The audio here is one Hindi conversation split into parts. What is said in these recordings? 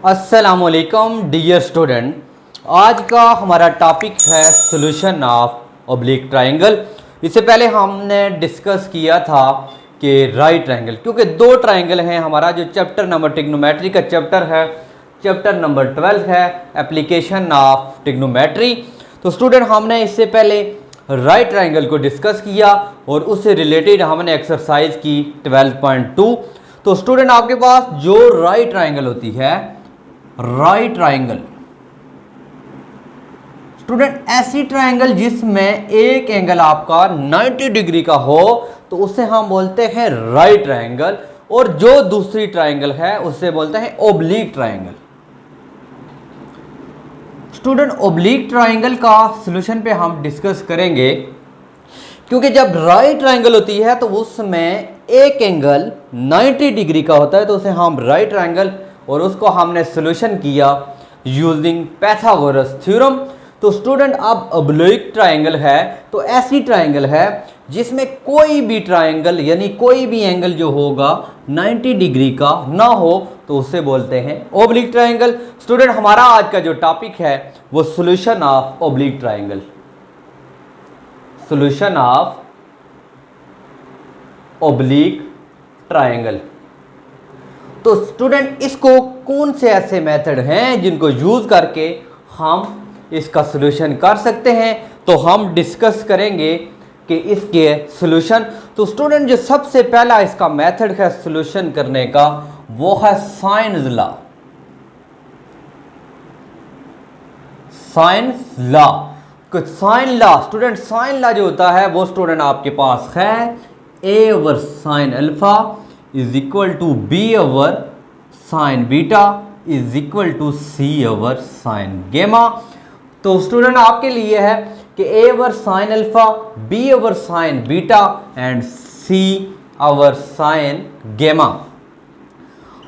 अस्सलामुअलैकुम डियर स्टूडेंट, आज का हमारा टॉपिक है सॉल्यूशन ऑफ ऑब्लिक ट्रायंगल। इससे पहले हमने डिस्कस किया था कि राइट ट्रायंगल, क्योंकि दो ट्रायंगल हैं। हमारा जो चैप्टर नंबर ट्रिग्नोमेट्री का चैप्टर है, चैप्टर नंबर 12 है एप्लीकेशन ऑफ ट्रिग्नोमेट्री। तो स्टूडेंट हमने इससे पहले राइट ट्रायंगल को डिस्कस किया और उससे रिलेटेड हमने एक्सरसाइज की 12.2। तो स्टूडेंट आपके पास जो राइट ट्रायंगल होती है, राइट ट्रायंगल स्टूडेंट ऐसी ट्रायंगल जिसमें एक एंगल आपका 90 डिग्री का हो तो उसे हम बोलते हैं राइट ट्रायंगल, और जो दूसरी ट्रायंगल है उसे बोलते हैं oblique triangle. Student oblique triangle का सॉल्यूशन पे हम डिस्कस करेंगे, क्योंकि जब राइट ट्रायंगल होती है तो उसमें एक एंगल 90 डिग्री का होता है, तो उसे हम राइट ट्रायंगल, और उसको हमने सॉल्यूशन किया यूजिंग पाइथागोरस थ्योरम। तो स्टूडेंट अब ऑब्लिक ट्रायंगल है तो ऐसी ट्रायंगल है जिसमें कोई भी ट्रायंगल यानी कोई भी एंगल जो होगा 90 डिग्री का ना हो तो उसे बोलते हैं ऑब्लिक ट्रायंगल। स्टूडेंट हमारा आज का जो टॉपिक है वो solution of oblique triangle, solution of oblique triangle. तो स्टूडेंट इसको कौन से ऐसे मेथड हैं जिनको यूज करके हम इसका सॉल्यूशन कर सकते हैं, तो हम डिस्कस करेंगे कि इसके सॉल्यूशन। तो स्टूडेंट जो सबसे पहला इसका मेथड है सॉल्यूशन करने का वो है साइंस लॉ। साइंस लॉ, कुछ sine law student, sine law जो होता है वो स्टूडेंट आपके पास है a over sine alpha is equal to b over sine beta is equal to c over sine gamma. तो स्टूडेंट आपके लिए है कि a over sine alpha, b over sine beta and c over sine gamma.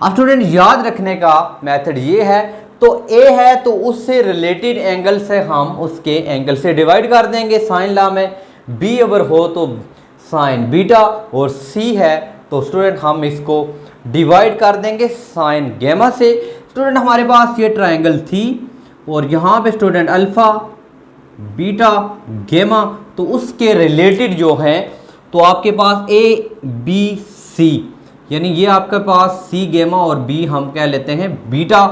अब स्टूडेंट याद रखने का मेथड ये है, तो ए है तो उससे रिलेटेड एंगल से हम उसके एंगल से डिवाइड कर देंगे साइन लॉ में, बी ओवर हो तो साइन बीटा, और सी है तो स्टूडेंट हम इसको डिवाइड कर देंगे साइन गेमा से। स्टूडेंट हमारे पास ये ट्रायंगल थी और यहाँ पे स्टूडेंट अल्फा बीटा गेमा, तो उसके रिलेटेड जो है तो आपके पास ए बी सी, यानी ये आपके पास सी गेमा और बी हम कह लेते हैं बीटा।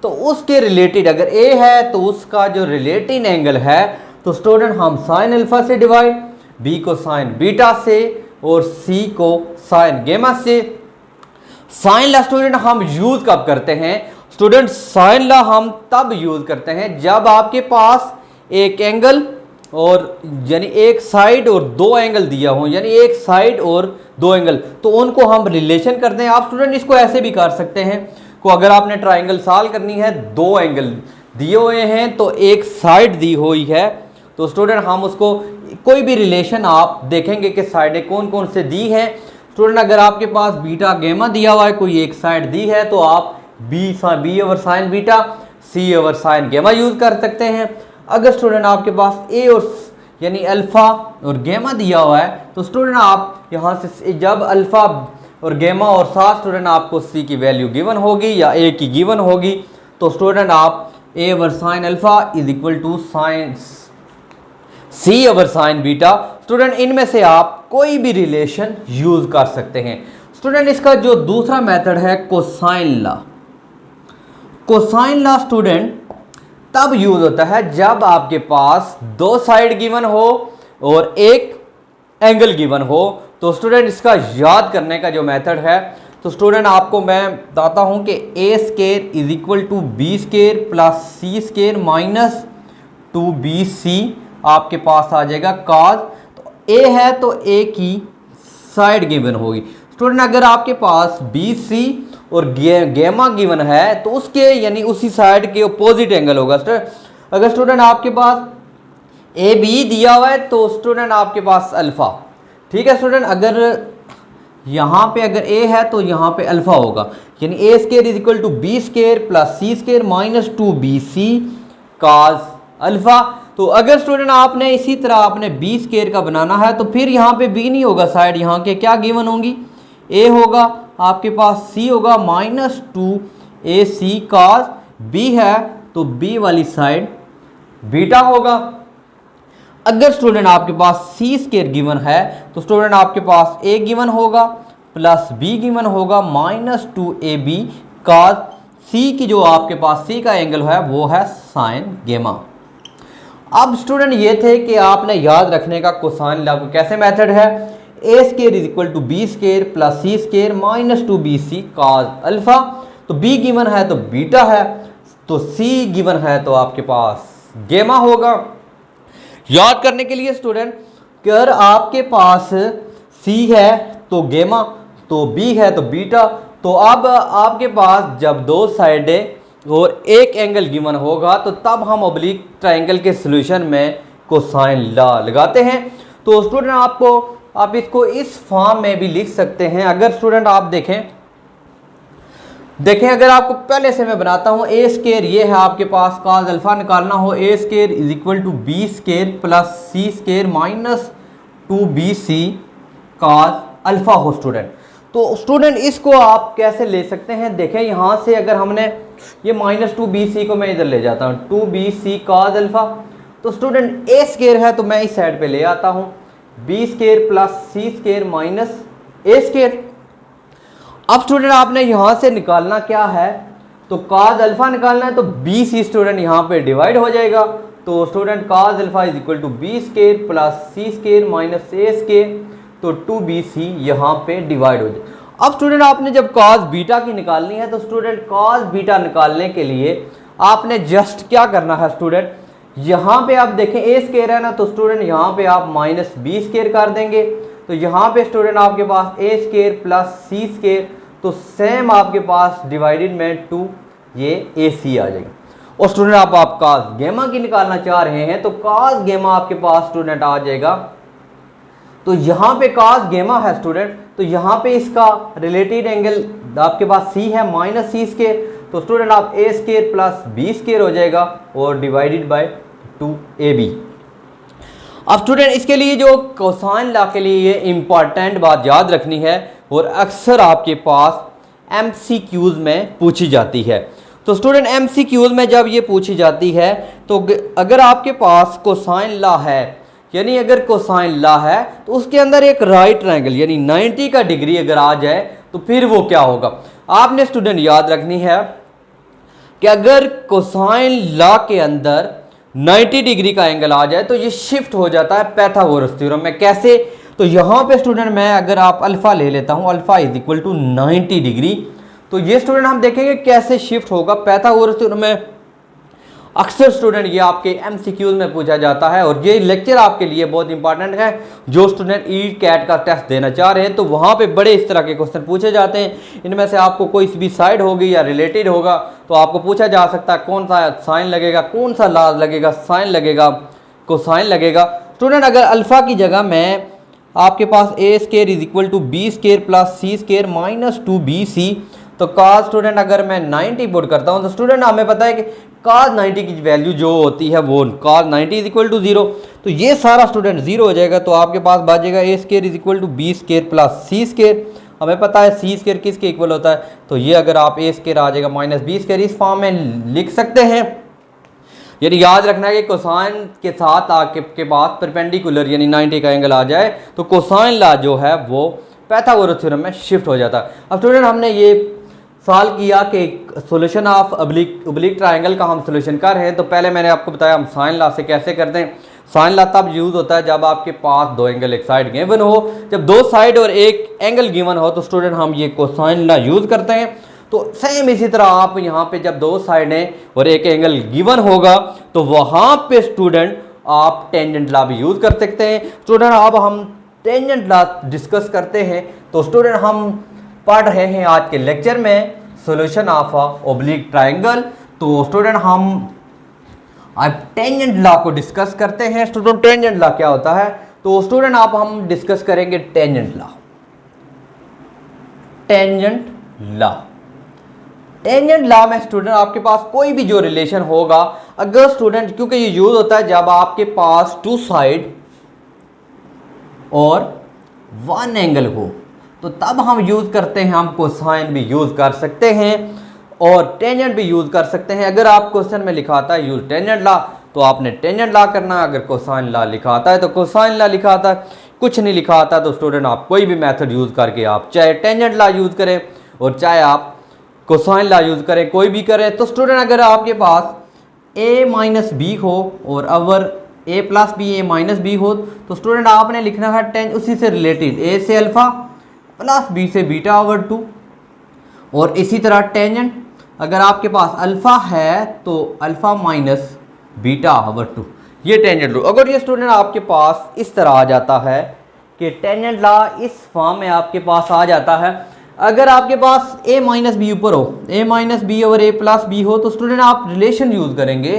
तो उसके रिलेटेड अगर ए है तो उसका जो रिलेटिव एंगल है तो स्टूडेंट हम साइन अल्फा से डिवाइड, बी को साइन बीटा से और सी को साइन गेमा से। साइन लॉ स्टूडेंट हम यूज कब करते हैं? स्टूडेंट साइन लॉ हम तब यूज करते हैं जब आपके पास एक एंगल और यानी एक साइड और दो एंगल दिया हो, यानी एक साइड और दो एंगल, तो उनको हम रिलेशन करते हैं। आप स्टूडेंट इसको ऐसे भी कर सकते हैं को अगर आपने ट्रायंगल सॉल्व करनी है, दो एंगल दिए हुए हैं तो एक साइड दी हुई है, तो स्टूडेंट हम उसको कोई भी रिलेशन आप देखेंगे कि साइडें कौन कौन से दी हैं। स्टूडेंट अगर आपके पास बीटा गेमा दिया हुआ है, कोई एक साइड दी है, तो आप बी ओवर साइन बीटा, सी ओवर साइन गेमा यूज कर सकते हैं। अगर स्टूडेंट आपके पास ए और यानी अल्फा और गेमा दिया हुआ है तो स्टूडेंट आप यहाँ से जब अल्फा और गेमा और साथ स्टूडेंट आपको सी की वैल्यू गिवन होगी या ए की गिवन होगी, तो स्टूडेंट आप a over sine alpha is equal to sine c over sine beta. Student इनमें से आप कोई भी रिलेशन यूज कर सकते हैं। स्टूडेंट इसका जो दूसरा मेथड है cosine law. Cosine law student तब यूज होता है जब आपके पास दो साइड गिवन हो और एक एंगल गिवन हो। तो स्टूडेंट इसका याद करने का जो मेथड है, तो स्टूडेंट आपको मैं बताता हूं कि a square is equal to b square plus c square minus 2bc आपके पास आ जाएगा कॉज। तो ए है तो ए की साइड गिवन होगी। स्टूडेंट अगर आपके पास बी सी और गेमा गिवन है तो उसके यानी उसी साइड के अपोजिट एंगल होगा। अगर स्टूडेंट आपके पास ए बी दिया हुआ है तो स्टूडेंट आपके पास अल्फा, ठीक है स्टूडेंट। अगर यहाँ पे अगर ए है तो यहाँ पे अल्फा होगा, यानी a square is equal to b square plus c square minus 2bc cos alpha. तो अगर स्टूडेंट आपने इसी तरह आपने बी स्केयर का बनाना है तो फिर यहाँ पे बी नहीं होगा, साइड यहाँ के क्या गिवन होंगी, ए होगा आपके पास, सी होगा माइनस 2 ए सी कॉस बी है तो बी वाली साइड बीटा होगा। अगर स्टूडेंट आपके पास सी स्क्वायर गिवन है तो स्टूडेंट आपके पास ए गिवन होगा प्लस बी गिवन होगा माइनस 2ab कॉस सी की जो आपके पास सी का एंगल है वो है साइन गेमा। अब स्टूडेंट ये थे कि आपने याद रखने का कोसाइन लॉ कैसे मेथड है, a square is equal to B square plus C square minus 2bc cos alpha. तो बी गिवन है तो बीटा है, तो सी गिवन है तो आपके पास गेमा होगा। याद करने के लिए स्टूडेंट अगर आपके पास सी है तो गेमा, तो बी है तो बीटा, तो अब आपके पास जब दो साइडें और एक एंगल गिवन होगा तो तब हम ऑब्लिक ट्रायंगल के सॉल्यूशन में कोसाइन लॉ लगाते हैं। तो स्टूडेंट आप इसको इस फॉर्म में भी लिख सकते हैं। अगर स्टूडेंट आप देखें अगर आपको पहले से मैं बनाता हूं, ए स्क्वायर ये है आपके पास, कॉस अल्फा निकालना हो, a square is equal to B square plus C square minus 2bc cos alpha हो स्टूडेंट। तो स्टूडेंट इसको आप कैसे ले सकते हैं, देखें यहाँ से अगर हमने ये माइनस 2bc को मैं इधर ले जाता हूँ 2bc कॉस अल्फा, तो स्टूडेंट ए स्क्वायर है तो मैं इस साइड पे ले आता हूँ B square plus C square minus A square. अब स्टूडेंट आपने यहाँ से निकालना क्या है, तो कॉस अल्फा निकालना है, तो बी सी स्टूडेंट यहाँ पे डिवाइड हो जाएगा। तो student cos alpha is equal to B square plus C square minus A square, तो 2bc यहाँ पे डिवाइड हो जाए। अब स्टूडेंट आपने जब कॉस बीटा की निकालनी है तो स्टूडेंट कॉस बीटा निकालने के लिए आपने जस्ट क्या करना है स्टूडेंट, यहाँ पे आप देखें ए स्क्वायर है ना, तो स्टूडेंट यहाँ पे आप माइनस बी स्क्वायर कर देंगे, तो यहाँ पे स्टूडेंट आपके पास a square plus C square, तो सेम आपके पास डिवाइडेड में 2 ये ए सी आ जाएगा। और स्टूडेंट आप कॉस गेमा की निकालना चाह रहे हैं तो कॉस गेमा आपके पास स्टूडेंट आ जाएगा, तो यहाँ पे कॉस गेमा है स्टूडेंट, तो यहाँ पे इसका रिलेटेड एंगल आपके पास सी है माइनस सी स्क्वायर, तो स्टूडेंट आप ए स्क्वायर प्लस बी स्क्वायर हो जाएगा और डिवाइडेड बाय 2ab। अब स्टूडेंट इसके लिए जो कोसाइन लॉ के लिए ये इंपॉर्टेंट बात याद रखनी है और अक्सर आपके पास MCQs में पूछी जाती है। तो स्टूडेंट MCQs में जब ये पूछी जाती है तो अगर आपके पास कोसाइन लॉ है, यानी अगर कोसाइन लॉ है तो उसके अंदर एक राइट ट्रायंगल यानी 90 का डिग्री अगर आ जाए तो फिर वो क्या होगा, आपने स्टूडेंट याद रखनी है कि अगर कोसाइन लॉ के अंदर 90 डिग्री का एंगल आ जाए तो ये शिफ्ट हो जाता है पाइथागोरस थ्योरम में। कैसे, तो यहाँ पे स्टूडेंट मैं अगर आप अल्फा ले लेता हूँ, alpha is equal to 90 degree, तो ये स्टूडेंट हम देखेंगे कैसे शिफ्ट होगा पाइथागोरस थ्योरम में। अक्सर स्टूडेंट ये आपके MCQs में पूछा जाता है और ये लेक्चर आपके लिए बहुत इंपॉर्टेंट है। जो स्टूडेंट ECAT का टेस्ट देना चाह रहे हैं तो वहाँ पे बड़े इस तरह के क्वेश्चन पूछे जाते हैं। इनमें से आपको कोई भी साइड होगी या रिलेटेड होगा तो आपको पूछा जा सकता है कौन सा साइन लगेगा, कौन सा लॉ लगेगा, साइन लगेगा, कोसाइन लगेगा। स्टूडेंट अगर अल्फा की जगह मैं आपके पास a square is equal to B square plus C square minus 2bc, तो कॉस स्टूडेंट अगर मैं 90 पुट करता हूँ तो स्टूडेंट हमें पता है कि कॉस 90 की वैल्यू जो होती है वो कॉस 90 इज इक्वल टू 0, तो ये सारा स्टूडेंट 0 हो जाएगा। तो आपके पास बचेगा a square is equal to B square plus C square. हमें पता है सी स्क्वायर किसके इक्वल होता है, तो ये अगर आप ए स्क्वायर आ जाएगा माइनस बी स्क्वायर, इस फॉर्म में लिख सकते हैं। यानी याद रखना है कि कोसाइन के साथ आपके पास परपेंडिकुलर यानी 90 का एंगल आ जाए तो कोसाइन लॉ जो है वो पाइथागोरस थ्योरम में शिफ्ट हो जाता है। अब स्टूडेंट हमने ये सवाल किया कि सॉल्यूशन ऑफ ओब्लिक ट्रायंगल का हम सॉल्यूशन कर रहे हैं, तो पहले मैंने आपको बताया हम साइन लॉ से कैसे करते हैं। साइन लॉ तब यूज़ होता है जब आपके पास दो एंगल एक साइड गिवन हो, जब दो साइड और एक एंगल गिवन हो तो स्टूडेंट हम ये कोसाइन लॉ यूज़ करते हैं। तो सेम इसी तरह आप यहाँ पे जब दो साइडें और एक एंगल गिवन होगा तो वहाँ पे स्टूडेंट आप टेंजेंट लॉ भी यूज़ कर सकते हैं। स्टूडेंट अब हम टेंजेंट लॉ डिस्कस करते हैं। तो स्टूडेंट हम पढ़ रहे हैं आज के लेक्चर में सॉल्यूशन ऑफ ओब्लिक ट्रायंगल। तो स्टूडेंट हम अब टेंजेंट लॉ को डिस्कस करते हैं। स्टूडेंट टेंजेंट लॉ क्या होता है, तो स्टूडेंट आप हम डिस्कस करेंगे tangent law. Tangent law, tangent law में स्टूडेंट आपके पास कोई भी जो रिलेशन होगा, अगर स्टूडेंट क्योंकि ये यूज होता है जब आपके पास टू साइड और वन एंगल हो तो तब हम यूज करते हैं, हम कोसाइन भी यूज कर सकते हैं। और टेंजेंट भी यूज़ कर सकते हैं। अगर आप क्वेश्चन में लिखा आता है यूज टेंजेंट ला तो आपने टेंजेंट ला करना है, अगर कोसाइन ला लिखा आता है तो कोसाइन ला लिखा आता है, कुछ नहीं लिखा आता तो स्टूडेंट आप कोई भी मेथड यूज़ करके आप चाहे टेंजेंट ला यूज़ करें और चाहे आप कोसाइन ला यूज़ करें, कोई भी करें। तो स्टूडेंट अगर आपके पास a माइनस बी हो और over a plus B A minus B हो तो स्टूडेंट आपने लिखना है टेन उसी से रिलेटेड a से अल्फ़ा प्लस b से बीटा ओवर 2। और इसी तरह टेंजेंट अगर आपके पास अल्फ़ा है तो अल्फ़ा माइनस बीटा ओवर 2, ये टेंजेंट लो। अगर ये स्टूडेंट आपके पास इस तरह आ जाता है कि टेंजेंट ला इस फॉर्म में आपके पास आ जाता है, अगर आपके पास a माइनस बी ऊपर हो, a minus B over a plus B हो तो स्टूडेंट आप रिलेशन यूज़ करेंगे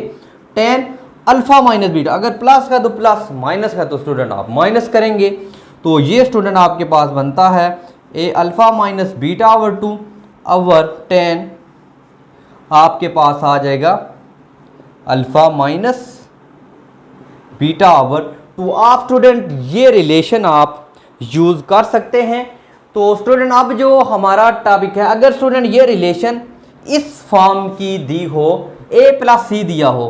टेन अल्फ़ा माइनस बीटा। अगर प्लस का तो प्लस, माइनस का तो स्टूडेंट आप माइनस करेंगे। तो ये स्टूडेंट आपके पास बनता है a alpha minus beta over 2 over 10 आपके पास आ जाएगा अल्फ़ा माइनस बीटा ओवर 2। आप स्टूडेंट ये रिलेशन आप यूज़ कर सकते हैं। तो स्टूडेंट अब जो हमारा टॉपिक है, अगर स्टूडेंट ये रिलेशन इस फॉर्म की दी हो, a प्लस सी दिया हो,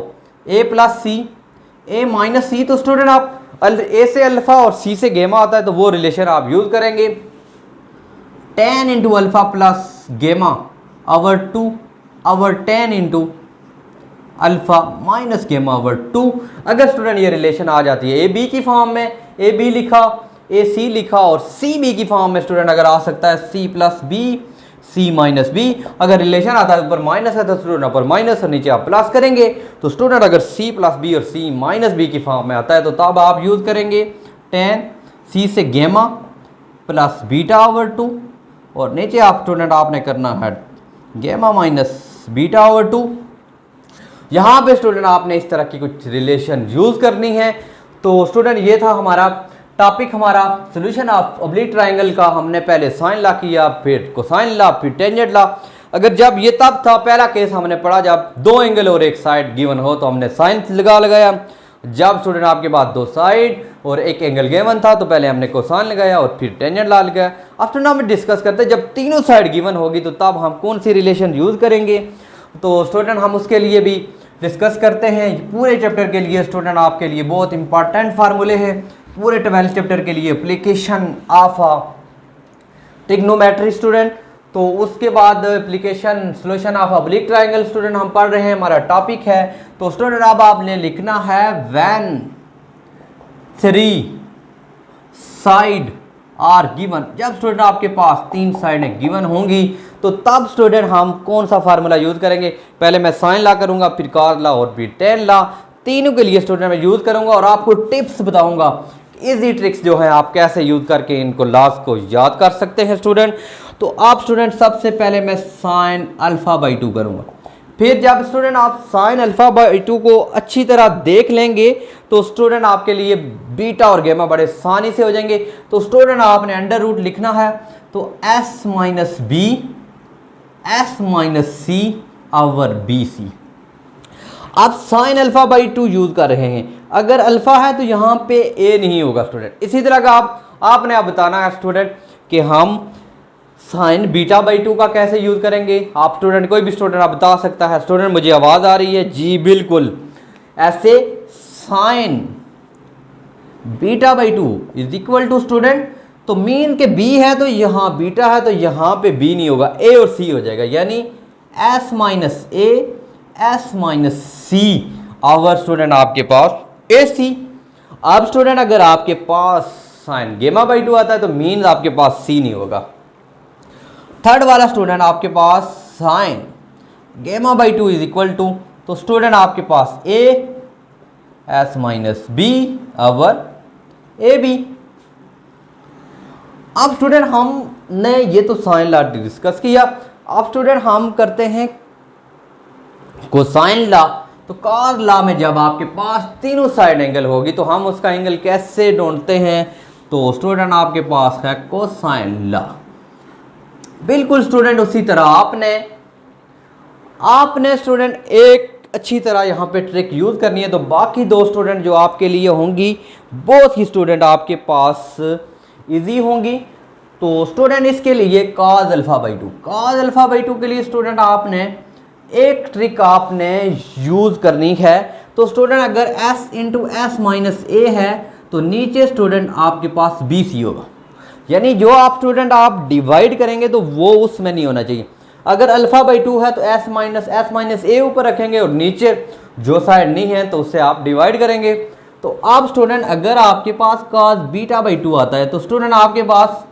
a plus c a minus c, तो स्टूडेंट आप a से अल्फ़ा और c से गेमा आता है तो वो रिलेशन आप यूज़ करेंगे 10 इंटू अल्फ़ा प्लस गेमा over 2 over 10 into alpha minus गेमा ओवर 2। अगर स्टूडेंट ये रिलेशन आ जाती है ए बी की फॉर्म में, ए बी लिखा ए सी लिखा और सी बी की फॉर्म में स्टूडेंट अगर आ सकता है C plus B C minus B. अगर रिलेशन आता है ऊपर माइनस है तो स्टूडेंट ऊपर माइनस और नीचे आप प्लस करेंगे। तो स्टूडेंट अगर सी प्लस बी और सी माइनस बी की फॉर्म में आता है तो तब आप यूज़ करेंगे 10 सी से गेमा प्लस बीटा ओवर 2 और नीचे आप स्टूडेंट आपने करना है गेमा माइनस बीटा ओवर 2। यहाँ पे स्टूडेंट आपने इस तरह की कुछ रिलेशन यूज़ करनी है। तो स्टूडेंट ये था हमारा टॉपिक, हमारा सोल्यूशन ऑफ ऑब्लिक ट्रायंगल का। हमने पहले साइन ला किया, फिर कोसाइन ला, फिर टेंजेंट ला। अगर जब ये तब था पहला केस हमने पढ़ा जब दो एंगल और एक साइड गिवन हो तो हमने साइन लगाया। जब स्टूडेंट आपके पास दो साइड और एक एंगल गिवन था तो पहले हमने कोसाइन लगाया और फिर टेंजेंट ला लगाया। अब स्टूडेंट हम डिस्कस करते हैं जब तीनों साइड गिवन होगी तो तब हम कौन सी रिलेशन यूज़ करेंगे। तो स्टूडेंट हम उसके लिए भी डिस्कस करते हैं। पूरे चैप्टर के लिए स्टूडेंट आपके लिए बहुत इंपॉर्टेंट फार्मूले हैं, पूरे 12 चैप्टर के लिए एप्लीकेशन ऑफ ट्रिग्नोमेट्री स्टूडेंट। तो उसके बाद application solution of oblique triangle student हम पढ़ रहे हैं, हमारा टॉपिक है। तो स्टूडेंट अब आपने लिखना है व्हेन 3 साइड आर गिवन। जब स्टूडेंट आपके पास 3 साइडें गिवन होंगी तो तब स्टूडेंट हम कौन सा फार्मूला यूज़ करेंगे। पहले मैं साइन ला करूंगा, फिर कॉस ला और फिर टेन ला, तीनों के लिए स्टूडेंट मैं यूज़ करूंगा और आपको टिप्स बताऊंगा, इजी ट्रिक्स जो है आप कैसे यूज़ करके इनको लॉस को याद कर सकते हैं स्टूडेंट। तो आप स्टूडेंट सबसे पहले मैं साइन अल्फ़ा बाई 2 करूँगा। फिर जब स्टूडेंट आप साइन अल्फ़ा बाई 2 को अच्छी तरह देख लेंगे तो स्टूडेंट आपके लिए बीटा और गेमा बड़े आसानी से हो जाएंगे। तो स्टूडेंट आपने अंडर रूट लिखना है तो s minus b s minus c over b c. आप साइन अल्फ़ा बाई 2 यूज़ कर रहे हैं, अगर अल्फ़ा है तो यहाँ पे ए नहीं होगा स्टूडेंट। इसी तरह का आपने अब बताना है स्टूडेंट कि हम साइन बीटा बाई 2 का कैसे यूज़ करेंगे। आप स्टूडेंट कोई भी स्टूडेंट आप बता सकता है। स्टूडेंट मुझे आवाज़ आ रही है जी बिल्कुल। ऐसे sine beta by 2 is equal to student, तो मीन के बी है तो यहाँ बीटा है तो यहाँ पे बी नहीं होगा, ए और सी हो जाएगा, यानी S minus A S minus C over student आपके पास ए सी। अब स्टूडेंट अगर आपके पास साइन गेमा बाई 2 आता है तो मीन आपके पास सी नहीं होगा। थर्ड वाला स्टूडेंट आपके पास sine gamma by 2 is equal to, तो स्टूडेंट आपके पास a S minus B over a b. अब स्टूडेंट हमने ये तो साइन लॉ डिस्कस किया। अब स्टूडेंट हम करते हैं कोसाइन लॉ। तो कॉस लॉ में जब आपके पास तीनों साइड एंगल होगी तो हम उसका एंगल कैसे ढूंढते हैं। तो स्टूडेंट आपके पास है कोसाइन लॉ। बिल्कुल स्टूडेंट उसी तरह आपने स्टूडेंट एक अच्छी तरह यहाँ पे ट्रिक यूज़ करनी है। तो बाकी दो स्टूडेंट जो आपके लिए होंगी बहुत ही स्टूडेंट आपके पास इजी होंगी। तो स्टूडेंट इसके लिए cos alpha by 2, cos alpha by 2 के लिए स्टूडेंट आपने एक ट्रिक आपने यूज़ करनी है। तो स्टूडेंट अगर s इंटू एस माइनस ए है तो नीचे स्टूडेंट आपके पास BC होगा, यानी जो आप स्टूडेंट आप डिवाइड करेंगे तो वो उसमें नहीं होना चाहिए। अगर अल्फा बाई 2 है तो s माइनस ए ऊपर रखेंगे और नीचे जो साइड नहीं है तो उससे आप डिवाइड करेंगे। तो आप स्टूडेंट अगर आपके पास cos बीटा बाई 2 आता है तो स्टूडेंट आपके पास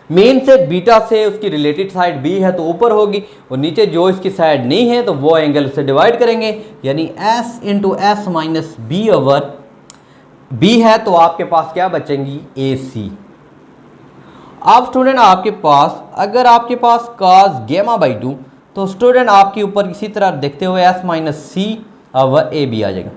मेन से बीटा से उसकी रिलेटेड साइड b है तो ऊपर होगी, और नीचे जो इसकी साइड नहीं है तो वो एंगल से डिवाइड करेंगे, यानी s into S minus B over b है तो आपके पास क्या बचेंगी AC। अब स्टूडेंट आपके पास अगर आपके पास cos गेमा बाई 2 तो स्टूडेंट आपके ऊपर इसी तरह देखते हुए s minus c over a b आ जाएगा।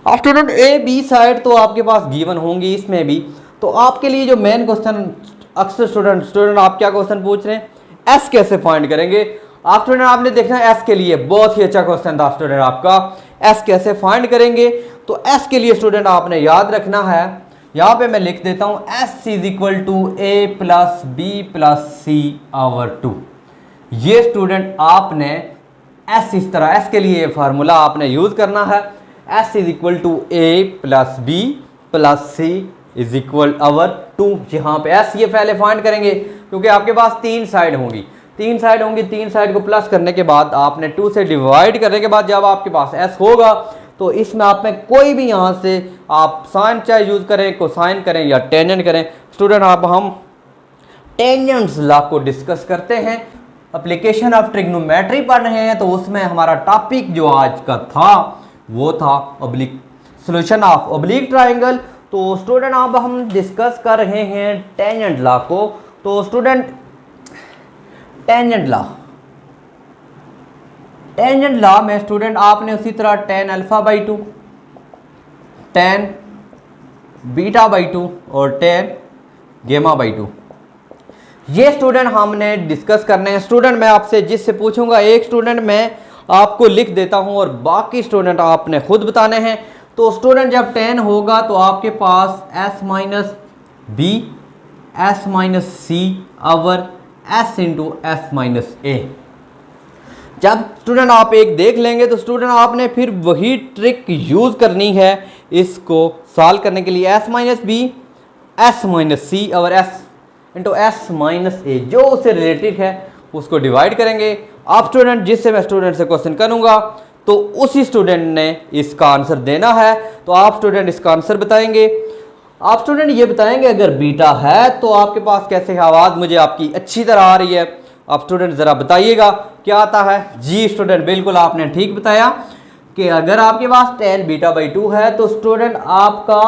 अब स्टूडेंट ए बी साइड तो आपके पास गिवन होंगी इसमें भी। तो आपके लिए जो मेन क्वेश्चन अक्सर स्टूडेंट आप क्या क्वेश्चन पूछ रहे हैं, एस कैसे फाइंड करेंगे। आप स्टूडेंट आपने देखना है एस के लिए बहुत ही अच्छा क्वेश्चन था स्टूडेंट आपका, एस कैसे फाइंड करेंगे। तो एस के लिए स्टूडेंट आपने याद रखना है, यहाँ पे मैं लिख देता हूँ S is equal to A plus B plus C over 2। ये स्टूडेंट आपने एस इस तरह एस के लिए फार्मूला आपने यूज करना है, S is equal to A plus B plus C is equal over 2। यहाँ पे एस ये पहले फाइंड करेंगे क्योंकि आपके पास तीन साइड होंगी, तीन साइड को प्लस करने के बाद आपने 2 से डिवाइड करने के बाद जब आपके पास एस होगा तो इसमें आप में कोई भी यहाँ से आप साइन चाहे यूज करें, कोसाइन करें या टेंजेंट करें। स्टूडेंट अब हम टेंजेंट्स लॉ को डिस्कस करते हैं, एप्लीकेशन ऑफ ट्रिग्नोमेट्री पढ़ रहे हैं। तो उसमें हमारा टॉपिक जो आज का था वो था oblique solution of oblique triangle. तो स्टूडेंट अब हम डिस्कस कर रहे हैं टेंजेंट लॉ को। तो स्टूडेंट टेंजेंट लॉ में स्टूडेंट आपने उसी तरह tan alpha by 2, tan beta by 2 और टेन गेमा बाई 2 ये स्टूडेंट हमने डिस्कस करने हैं। स्टूडेंट मैं आपसे जिससे पूछूंगा एक स्टूडेंट मैं आपको लिख देता हूं और बाकी स्टूडेंट आपने खुद बताने हैं। तो स्टूडेंट जब 10 होगा तो आपके पास s minus b s minus c over s into S minus a. जब स्टूडेंट आप एक देख लेंगे तो स्टूडेंट आपने फिर वही ट्रिक यूज करनी है इसको सॉल्व करने के लिए, s minus b s minus c over s into S minus a जो उससे रिलेटेड है उसको डिवाइड करेंगे। आप स्टूडेंट जिससे मैं स्टूडेंट से क्वेश्चन करूंगा तो उसी स्टूडेंट ने इसका आंसर देना है। तो आप स्टूडेंट इसका आंसर बताएंगे। आप स्टूडेंट ये बताएंगे अगर बीटा है तो आपके पास कैसे है, आवाज़ मुझे आपकी अच्छी तरह आ रही है, आप स्टूडेंट ज़रा बताइएगा क्या आता है। जी स्टूडेंट बिल्कुल आपने ठीक बताया कि अगर आपके पास टेन बीटा बाई 2 है तो स्टूडेंट आपका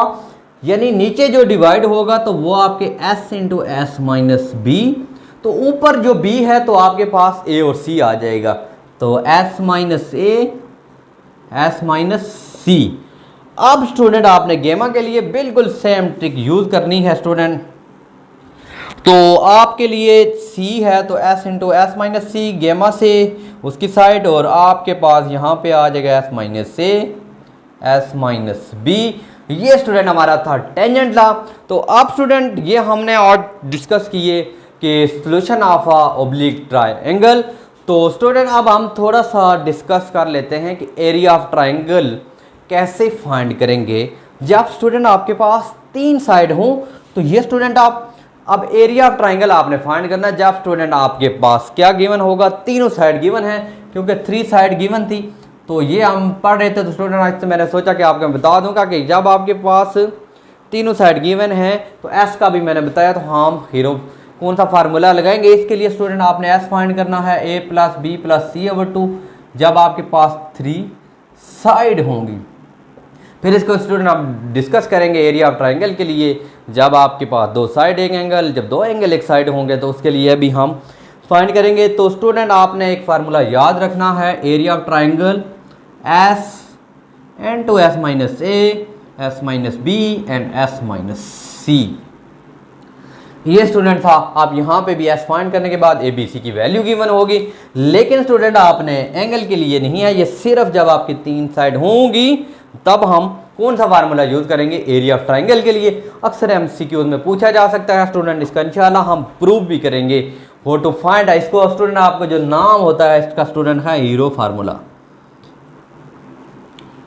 यानी नीचे जो डिवाइड होगा तो वो आपके s into S minus B, तो ऊपर जो b है तो आपके पास a और c आ जाएगा। तो s minus A S minus c. अब स्टूडेंट आपने गेमा के लिए बिल्कुल सेम ट्रिक यूज करनी है स्टूडेंट। तो आपके लिए c है तो s इंटू एस माइनस सी गेमा से उसकी साइड, और आपके पास यहाँ पे आ जाएगा s minus A S minus B. ये स्टूडेंट हमारा था टेंजेंट लॉ। तो अब स्टूडेंट ये हमने और डिस्कस किए कि solution of a oblique triangle. तो स्टूडेंट अब हम थोड़ा सा डिस्कस कर लेते हैं कि एरिया ऑफ ट्रायंगल कैसे फाइंड करेंगे। जब स्टूडेंट आपके पास तीन साइड हों तो ये स्टूडेंट आप अब एरिया ऑफ ट्रायंगल आपने फाइंड करना है। जब स्टूडेंट आपके पास क्या गिवन होगा, तीनों साइड गिवन है क्योंकि 3 साइड गिवन थी। तो ये हम पढ़ रहे थे तो स्टूडेंट आज से मैंने सोचा कि आपको बता दूंगा कि जब आपके पास तीनों साइड गिवन है तो एस का भी मैंने बताया। तो हम हीरो कौन सा फार्मूला लगाएंगे इसके लिए स्टूडेंट आपने एस फाइंड करना है ए plus B plus C over 2 जब आपके पास 3 साइड होंगी। फिर इसको स्टूडेंट आप डिस्कस करेंगे एरिया ऑफ ट्रायंगल के लिए जब आपके पास 2 साइड एक एंगल, जब 2 एंगल एक साइड होंगे तो उसके लिए भी हम फाइंड करेंगे। तो स्टूडेंट आपने एक फार्मूला याद रखना है area of triangle s into S minus A S minus b and s minus c. ये स्टूडेंट था। आप यहाँ पे भी एस फाइंड करने के बाद ए बी सी की वैल्यू गिवन होगी, लेकिन स्टूडेंट आपने एंगल के लिए नहीं है, ये सिर्फ जब आपकी 3 साइड होंगी तब हम कौन सा फार्मूला यूज करेंगे एरिया ऑफ ट्रायंगल के लिए। अक्सर एमसीक्यूज में पूछा जा सकता है स्टूडेंट, इसका इंशाल्लाह हम प्रूव भी करेंगे हो टू फाइंड, इसको स्टूडेंट आपको जो नाम होता है इसका स्टूडेंट है हीरो फार्मूला।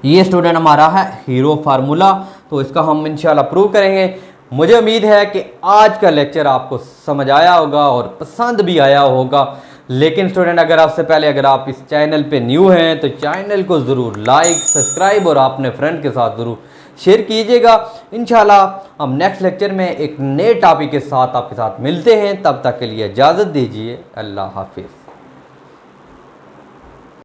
ये स्टूडेंट हमारा है हीरो फार्मूला। तो इसका हम इंशाल्लाह प्रूव करेंगे। मुझे उम्मीद है कि आज का लेक्चर आपको समझ आया होगा और पसंद भी आया होगा। लेकिन स्टूडेंट अगर आपसे पहले अगर आप इस चैनल पे न्यू हैं तो चैनल को ज़रूर लाइक सब्सक्राइब और अपने फ्रेंड के साथ ज़रूर शेयर कीजिएगा। इंशाल्लाह हम नेक्स्ट लेक्चर में एक नए टॉपिक के साथ आपके साथ मिलते हैं। तब तक के लिए इजाज़त दीजिए। अल्लाह हाफिज़।